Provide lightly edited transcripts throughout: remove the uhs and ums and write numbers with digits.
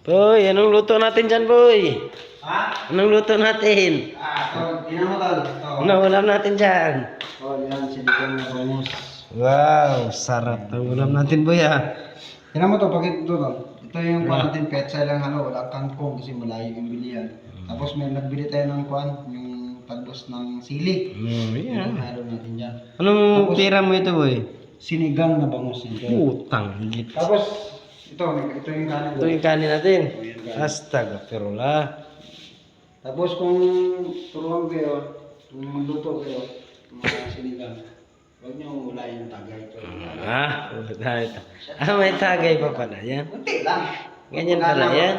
Boy, anong luto natin dyan, boy? Ha? Anong luto natin? Tingnan mo tol. Anong ulam natin dyan? Yan, sinigang na bangus. Wow, sarap ng ulam natin, boy, ah. Tingnan mo to, pakit to tol. Ito yung kuwan natin, petsa lang walang kangkong kasi malayo yung bilihan. Tapos may nagbili tayo ng kuwan, yung talbos ng sili. Yeah. Yung halo natin dyan. Anong Tapos, tira mo ito, boy? Sinigang na bangus yun. Utang. Tapos, ito yung kanin. Ito yung kanin natin. Astagfirullah. Tapos kung turuan kayo, kung magluto kayo, mga sinigang, huwag niyo ulayin yung tagay. May tagay pa pala yan. Kunti lang. Ganyan pala yan.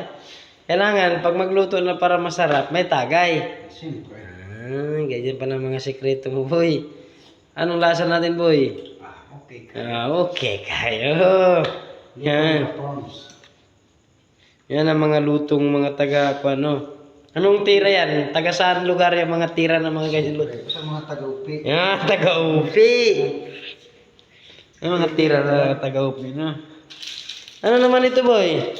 Kailangan, pag magluto na para masarap, may tagay. Siyempre. Ganyan pala mga sekreto mo, boy. Anong lasa natin, boy? Okay. Okay kayo. Yan. Yan ang mga lutong mga taga, ano. Anong tira yan? Taga saan lugar yung mga tira ng mga ganyan luto? Sa mga taga-upi. Yan, taga-upi. Yung mga tira na taga-upi, no? Ano naman ito, boy?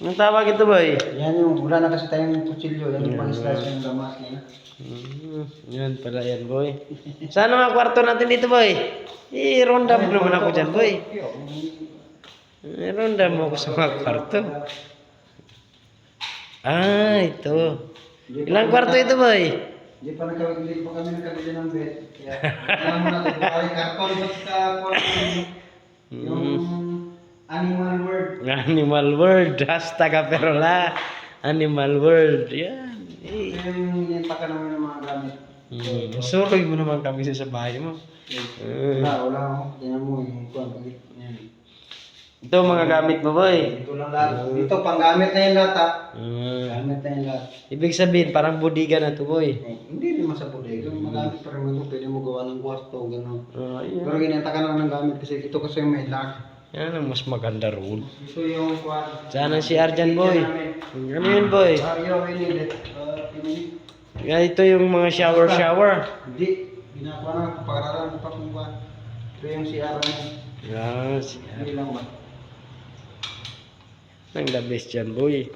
Anong tawag ito, boy? Yan yung, wala na kasi tayong kutsilyo. Yan yung pang-slice yung damas niya. Yan pala yan, boy. Saan ang mga kwarto natin dito, boy? I-ronda mo naman ako dyan, boy. I-ronda mo ako sa mga kwarto. Ito. Ilang kwarto ito, boy? Hindi pa kami nakabili ng bed. Kaya, alam mo natin, ay karton basta yung animal word. Animal world. Astagfirullah. Animal world. Yan. Yung taka namin ng mga gamit. Suroy mo naman kami sa bahay mo. Wala ako. Tingnan mo yung kuwan. Ito mga gamit mo, boy. Ito lang lahat. Dito, panggamit na yung lahat ha. Gamit na yung lahat. Ibig sabihin, parang budiga na to, boy. Hindi naman sa bodega. Magamit pa rin mo ito. Pwede mo gawa ng kwarto, gano'n. Yan. Pero ginenta ka lang ng gamit kasi ito kasi yung may lock. Yan ang mas maganda rule. Ito yung kwan. Saan ang CR dyan, boy? Ano yun, boy? Yo, we need it. Yan, ito yung mga shower. Hindi. Ginakuha na. Pagkaralan pa kung kwan. Ito yung CR mo. Yan, CR. Hindi lang ba? Ang the best dyan, boy.